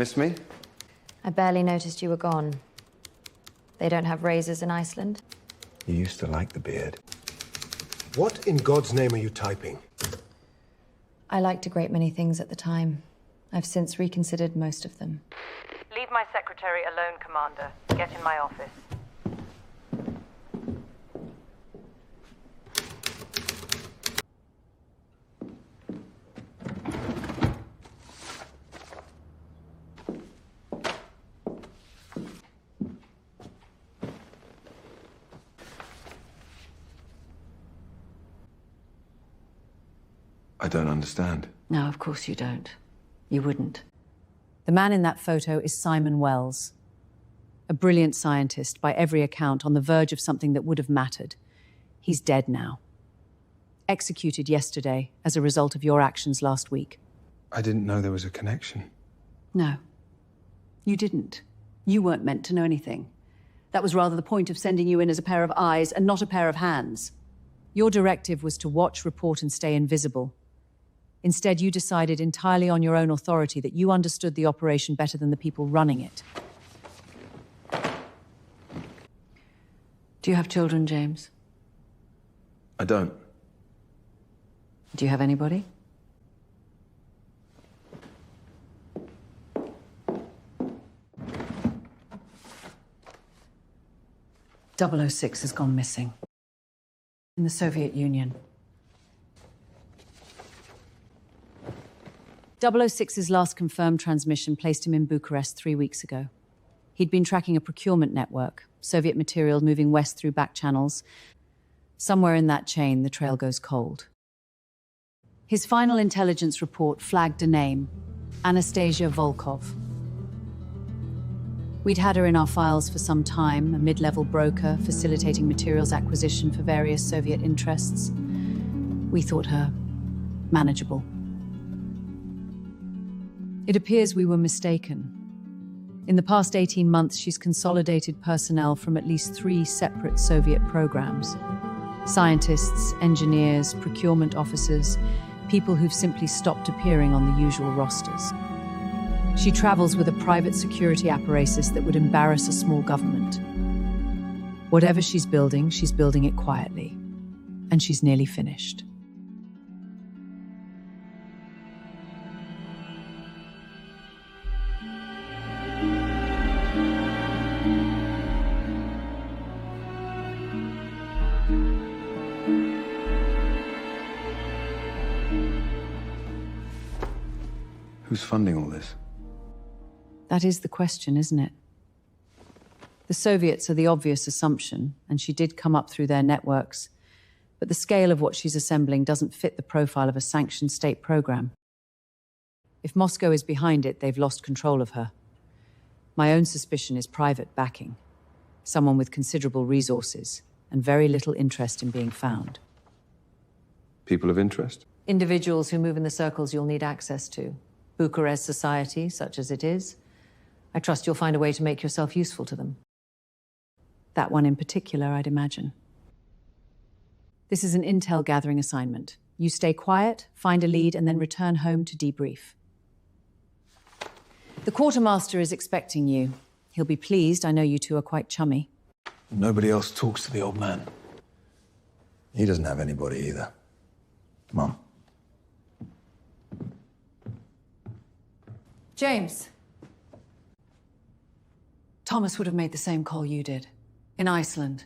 Missed me? I barely noticed you were gone. They don't have razors in Iceland? You used to like the beard. What in God's name are you typing? I liked a great many things at the time. I've since reconsidered most of them. Leave my secretary alone, Commander. Get in my office. I don't understand. No, of course you don't. You wouldn't. The man in that photo is Simon Wells, a brilliant scientist, by every account, on the verge of something that would have mattered. He's dead now. Executed yesterday as a result of your actions last week. I didn't know there was a connection. No, you didn't. You weren't meant to know anything. That was rather the point of sending you in as a pair of eyes and not a pair of hands. Your directive was to watch, report, and stay invisible. Instead, you decided entirely on your own authority that you understood the operation better than the people running it. Do you have children, James? I don't. Do you have anybody? .006 has gone missing. In the Soviet Union. 006's last confirmed transmission placed him in Bucharest 3 weeks ago. He'd been tracking a procurement network, Soviet material moving west through back channels. Somewhere in that chain, the trail goes cold. His final intelligence report flagged a name, Anastasia Volkov. We'd had her in our files for some time, a mid-level broker facilitating materials acquisition for various Soviet interests. We thought her manageable. It appears we were mistaken. In the past 18 months, she's consolidated personnel from at least 3 separate Soviet programs. Scientists, engineers, procurement officers, people who've simply stopped appearing on the usual rosters. She travels with a private security apparatus that would embarrass a small government. Whatever she's building it quietly. And she's nearly finished. Who's funding all this? That is the question, isn't it? The Soviets are the obvious assumption, and she did come up through their networks, but the scale of what she's assembling doesn't fit the profile of a sanctioned state program. If Moscow is behind it, they've lost control of her. My own suspicion is private backing, someone with considerable resources and very little interest in being found. People of interest? Individuals who move in the circles you'll need access to. Bucharest society, such as it is. I trust you'll find a way to make yourself useful to them. That one in particular, I'd imagine. This is an intel gathering assignment. You stay quiet, find a lead, and then return home to debrief. The Quartermaster is expecting you. He'll be pleased. I know you two are quite chummy. Nobody else talks to the old man. He doesn't have anybody either. Come on. James. Thomas would have made the same call you did. In Iceland.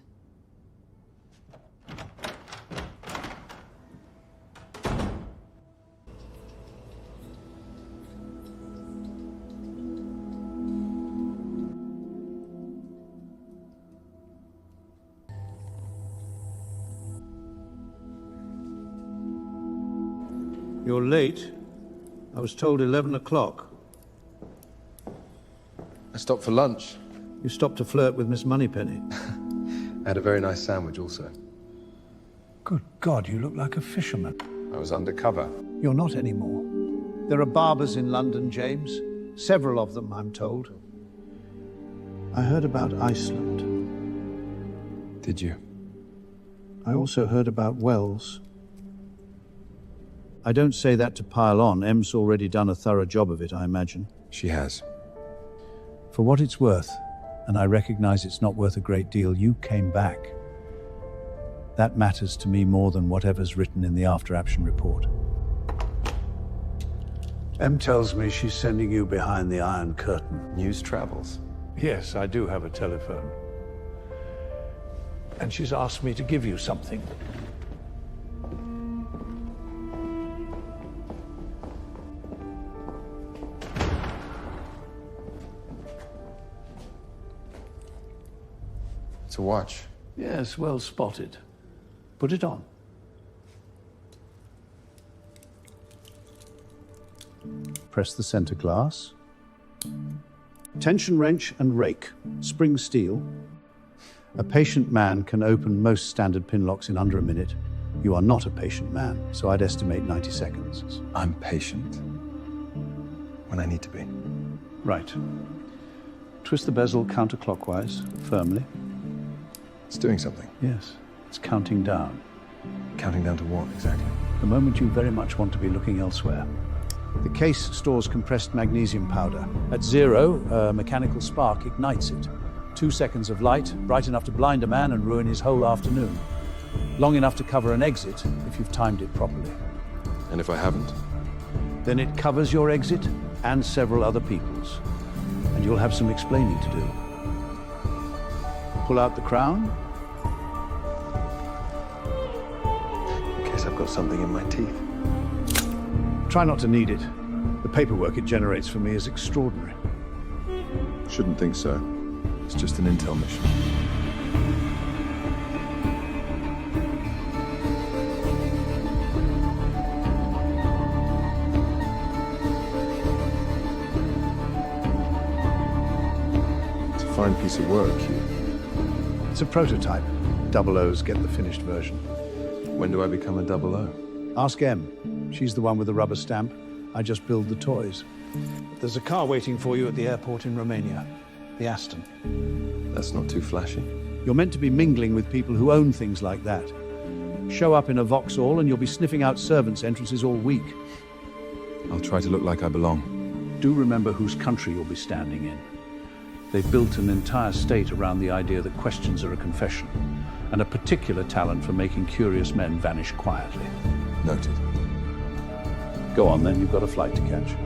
You're late. I was told 11 o'clock. I stopped for lunch. You stopped to flirt with Miss Moneypenny. I had a very nice sandwich also. Good God, you look like a fisherman. I was undercover. You're not anymore. There are barbers in London, James. Several of them, I'm told. I heard about Iceland. Did you? I also heard about Wells. I don't say that to pile on. Em's already done a thorough job of it, I imagine. She has. For what it's worth, and I recognize it's not worth a great deal, you came back. That matters to me more than whatever's written in the after-action report. Em tells me she's sending you behind the Iron Curtain. News travels. Yes, I do have a telephone. And she's asked me to give you something. It's a watch. Yes, well spotted. Put it on. Press the center glass. Tension wrench and rake. Spring steel. A patient man can open most standard pin locks in under a minute. You are not a patient man, so I'd estimate 90 seconds. I'm patient. When I need to be. Right. Twist the bezel counterclockwise, firmly. It's doing something. Yes, it's counting down. Counting down to what, exactly? The moment you very much want to be looking elsewhere. The case stores compressed magnesium powder. At 0, a mechanical spark ignites it. 2 seconds of light, bright enough to blind a man and ruin his whole afternoon. Long enough to cover an exit, if you've timed it properly. And if I haven't? Then it covers your exit and several other people's. And you'll have some explaining to do. Pull out the crown. In case I've got something in my teeth. Try not to need it. The paperwork it generates for me is extraordinary. Shouldn't think so. It's just an intel mission. It's a fine piece of work, Hugh. It's a prototype. Double O's get the finished version. When do I become a 00? Ask Em. She's the one with the rubber stamp. I just build the toys. There's a car waiting for you at the airport in Romania. The Aston. That's not too flashy. You're meant to be mingling with people who own things like that. Show up in a Vauxhall and you'll be sniffing out servants' entrances all week. I'll try to look like I belong. Do remember whose country you'll be standing in. They've built an entire state around the idea that questions are a confession, and a particular talent for making curious men vanish quietly. Noted. Go on then, you've got a flight to catch.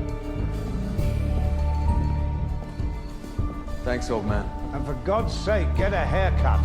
Thanks, old man. And for God's sake, get a haircut.